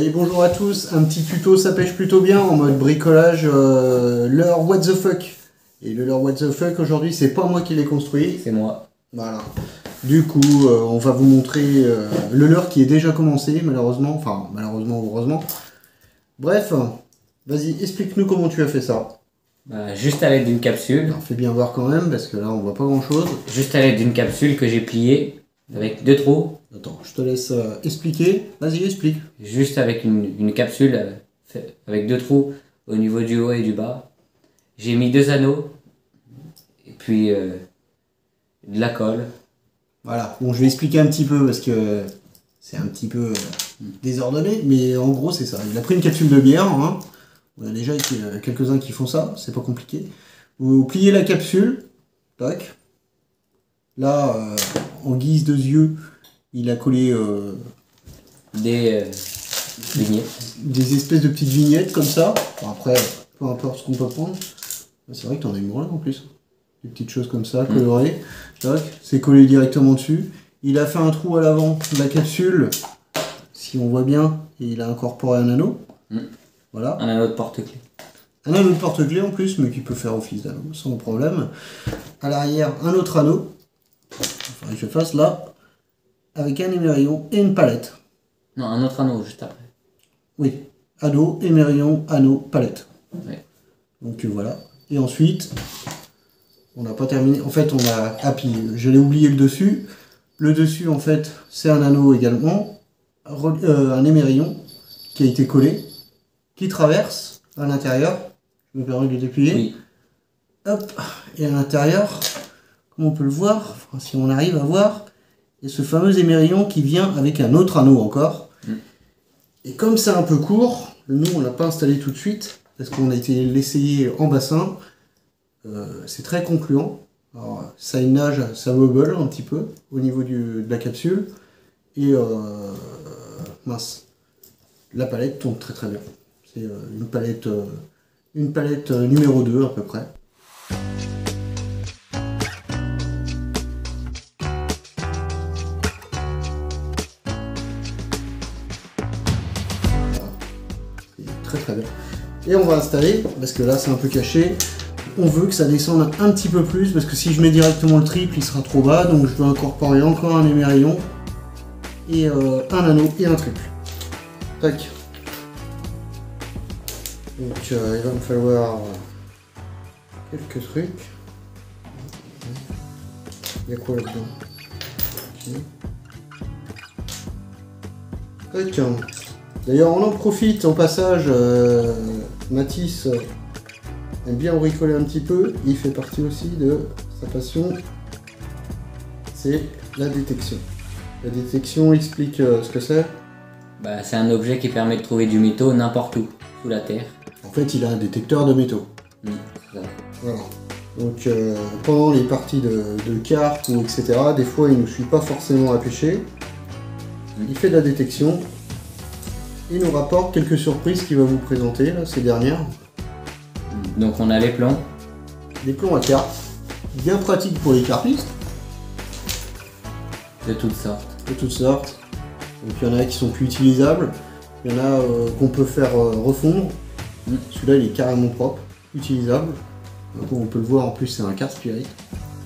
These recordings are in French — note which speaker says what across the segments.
Speaker 1: Allez, bonjour à tous, un petit tuto ça pêche plutôt bien en mode bricolage, leurre what the fuck. Et le leurre what the fuck aujourd'hui c'est pas moi qui l'ai construit,
Speaker 2: c'est moi.
Speaker 1: Voilà. Du coup on va vous montrer le leurre qui est déjà commencé malheureusement, enfin malheureusement ou heureusement. Bref, vas-y explique-nous comment tu as fait ça.
Speaker 2: Bah, juste à l'aide d'une capsule.
Speaker 1: Alors fais bien voir quand même parce que là on voit pas grand chose.
Speaker 2: Juste à l'aide d'une capsule que j'ai pliée avec 2 trous.
Speaker 1: Attends, je te laisse expliquer. Vas-y, explique.
Speaker 2: Juste avec une capsule avec 2 trous au niveau du haut et du bas. J'ai mis 2 anneaux et puis de la colle.
Speaker 1: Voilà, bon je vais expliquer un petit peu parce que c'est un petit peu désordonné, mais en gros c'est ça. Il a pris une capsule de bière, hein. On a déjà quelques-uns qui font ça, c'est pas compliqué. Vous pliez la capsule, tac. Là, en guise de yeux, il a collé
Speaker 2: des vignettes.
Speaker 1: Des espèces de petites vignettes comme ça. Enfin, après, peu importe ce qu'on peut prendre. C'est vrai que t'en as une bonne en plus. Des petites choses comme ça, colorées. Tac, c'est collé directement dessus. Il a fait un trou à l'avant de la capsule, si on voit bien, et il a incorporé un anneau. Voilà.
Speaker 2: Un anneau de porte-clés.
Speaker 1: Un anneau de porte-clés en plus, mais qui peut faire office d'anneau, sans problème. À l'arrière, un autre anneau. Enfin, je fasse là, avec un émerillon et une palette.
Speaker 2: Non, un autre anneau juste après.
Speaker 1: Oui, anneau, émerillon, anneau, palette.
Speaker 2: Ouais.
Speaker 1: Donc voilà. Et ensuite, on n'a pas terminé. En fait, on a appuyé. Je l'ai oublié le dessus. Le dessus, en fait, c'est un anneau également. Un émerillon qui a été collé, qui traverse à l'intérieur. Je me permets de le déplier.
Speaker 2: Oui.
Speaker 1: Hop. Et à l'intérieur, comme on peut le voir, enfin, si on arrive à voir, il y a ce fameux émerillon qui vient avec un autre anneau encore. Et comme c'est un peu court, nous on l'a pas installé tout de suite, parce qu'on a été l'essayer en bassin. C'est très concluant. Alors, ça nage, ça bubble un petit peu au niveau de la capsule. Et mince, la palette tourne très très bien. C'est une palette numéro 2 à peu près. Très bien. Et on va installer, parce que là c'est un peu caché, on veut que ça descende un petit peu plus, parce que si je mets directement le triple, il sera trop bas, donc je dois incorporer encore un émerillon, et un anneau et un triple. Tac. Donc il va me falloir quelques trucs. Il y a quoi là-dedans? Ok. D'ailleurs, on en profite au passage, Mathis aime bien bricoler un petit peu, il fait partie aussi de sa passion, c'est la détection. La détection explique ce que c'est.
Speaker 2: Bah, c'est un objet qui permet de trouver du métaux n'importe où, sous la terre.
Speaker 1: En fait, il a un détecteur de métaux.
Speaker 2: C'est ça.
Speaker 1: Voilà. Donc, pendant les parties de cartes ou etc., des fois, il ne nous suit pas forcément à pêcher. Il fait de la détection. Il nous rapporte quelques surprises qu'il va vous présenter, là, ces dernières.
Speaker 2: Donc on a les plombs.
Speaker 1: Des plombs à cartes, bien pratiques pour les carpistes.
Speaker 2: De toutes sortes.
Speaker 1: De toutes sortes. Donc il y en a qui sont plus utilisables, il y en a qu'on peut faire refondre. Celui-là il est carrément propre, utilisable. Donc on peut le voir en plus c'est un carte spirit.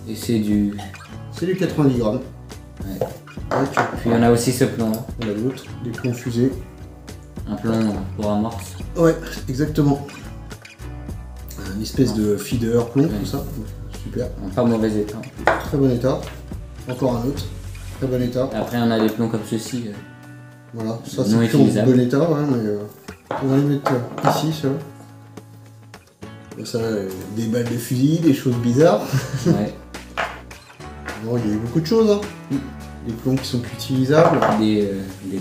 Speaker 2: Et c'est du...
Speaker 1: C'est du 90 grammes.
Speaker 2: Ouais.
Speaker 1: Donc,
Speaker 2: puis on a aussi ce plomb là.
Speaker 1: On a d'autres, des plombs fusés.
Speaker 2: Un plomb pour amorce.
Speaker 1: Ouais, exactement. Une espèce de feeder plomb, tout ça. Super.
Speaker 2: En pas mauvais état.
Speaker 1: Très bon état. Encore un autre. Très bon état.
Speaker 2: Après on a des plombs comme ceci.
Speaker 1: Voilà, ça c'est plus en bon état, ouais, mais on va les mettre ici, ça. Ça, des balles de fusil, des choses bizarres.
Speaker 2: Ouais.
Speaker 1: Bon, il y a eu beaucoup de choses, hein. Des plombs qui sont plus utilisables.
Speaker 2: Des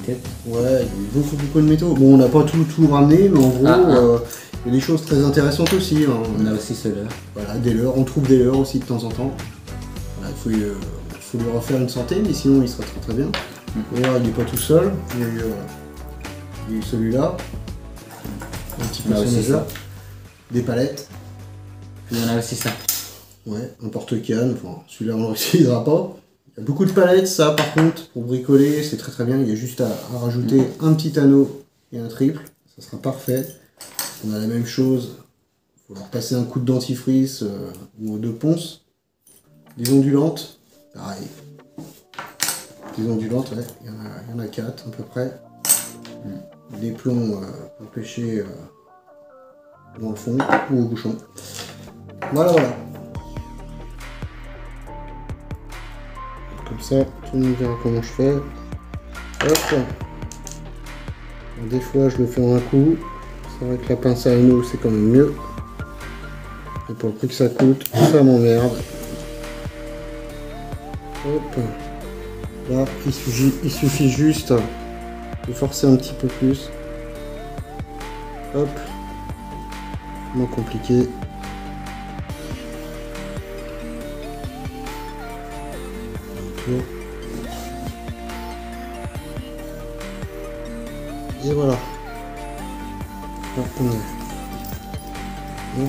Speaker 2: têtes.
Speaker 1: Ouais, il y a beaucoup de métaux. Bon, on n'a pas tout ramené, mais en gros, il y a des choses très intéressantes aussi. Hein.
Speaker 2: On a aussi ce leurre.
Speaker 1: Voilà, des leurres. On trouve des leurres aussi de temps en temps. Voilà, il faut lui refaire une santé, mais sinon il sera très bien. D'ailleurs, il n'est pas tout seul. Il y a eu celui-là. Un petit peu son laser. Des palettes.
Speaker 2: Puis on a aussi ça.
Speaker 1: Ouais, un porte-canne. Enfin, celui-là, on ne l'utilisera pas. Il y a beaucoup de palettes, ça par contre, pour bricoler, c'est très bien. Il y a juste à rajouter un petit anneau et un triple, ça sera parfait. On a la même chose, il faut leur passer un coup de dentifrice ou de ponce. Des ondulantes, pareil. Des ondulantes, ouais, il y en a 4 à peu près. Des plombs pour pêcher dans le fond ou au bouchon. Voilà, voilà. Comme ça, tout le monde verra comment je fais. Hop. Alors, des fois, je le fais en un coup. C'est vrai que la pince à anneau, c'est quand même mieux. Et pour le prix que ça coûte, ça m'emmerde. Hop. Là, il suffit juste de forcer un petit peu plus. Hop. Moins compliqué. Et voilà. Là, on est. Bon.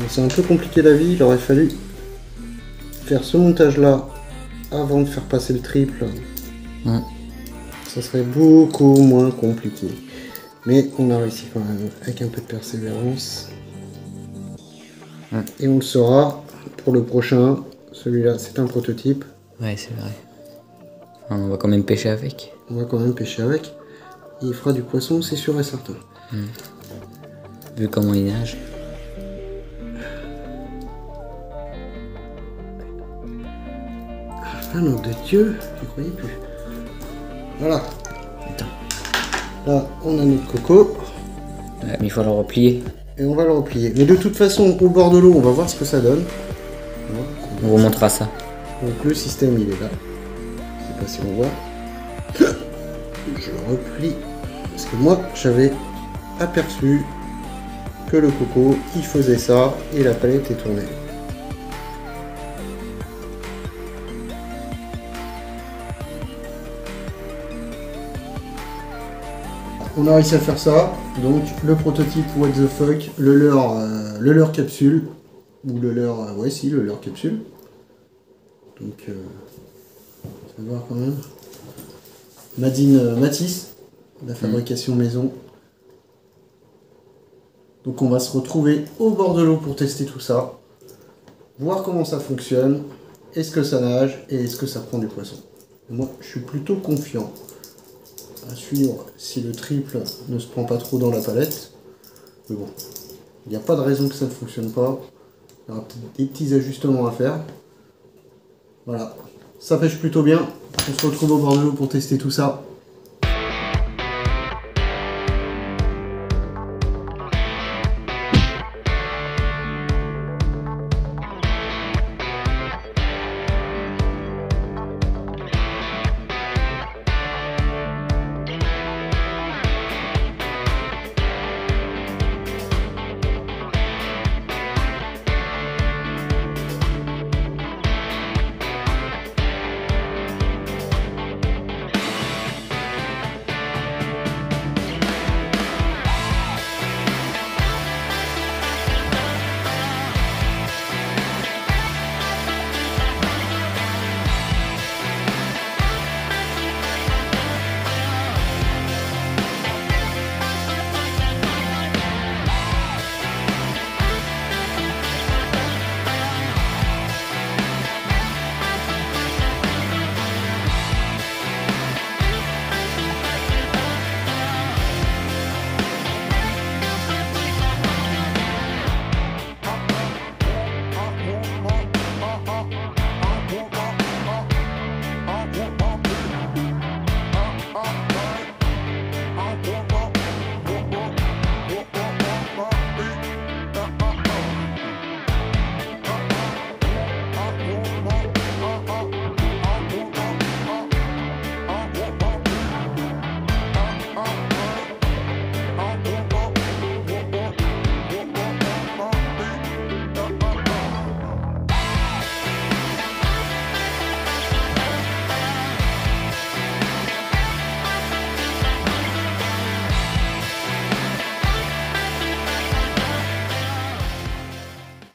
Speaker 1: C'est un peu compliqué la vie, il aurait fallu faire ce montage là avant de faire passer le triple. Ça serait beaucoup moins compliqué. Mais on a réussi quand même avec un peu de persévérance. Et on le saura pour le prochain. Celui-là, c'est un prototype.
Speaker 2: Ouais, c'est vrai. Enfin, on va quand même pêcher avec.
Speaker 1: On va quand même pêcher avec. Et il fera du poisson, c'est sûr et certain.
Speaker 2: Vu comment il nage.
Speaker 1: Ah nom de Dieu, je croyais plus. Voilà.
Speaker 2: Attends.
Speaker 1: Là, on a notre coco.
Speaker 2: Ouais, mais il faut le replier.
Speaker 1: Et on va le replier. Mais de toute façon, au bord de l'eau, on va voir ce que ça donne.
Speaker 2: On vous montrera ça.
Speaker 1: Donc le système, il est là. Je sais pas si on voit. Je le replie. Parce que moi, j'avais aperçu que le coco, il faisait ça et la palette est tournée. On a réussi à faire ça, donc le prototype What the fuck, le leurre capsule, ou le leurre, ouais si, le leurre capsule. Donc, on va voir quand même. Madine Matisse, la fabrication maison. Donc on va se retrouver au bord de l'eau pour tester tout ça, voir comment ça fonctionne, est-ce que ça nage et est-ce que ça prend du poisson. Et moi, je suis plutôt confiant. À suivre si le triple ne se prend pas trop dans la palette. Mais bon, il n'y a pas de raison que ça ne fonctionne pas. Il y aura peut-être des petits ajustements à faire. Voilà, ça pêche plutôt bien. On se retrouve au bord de l'eau pour tester tout ça.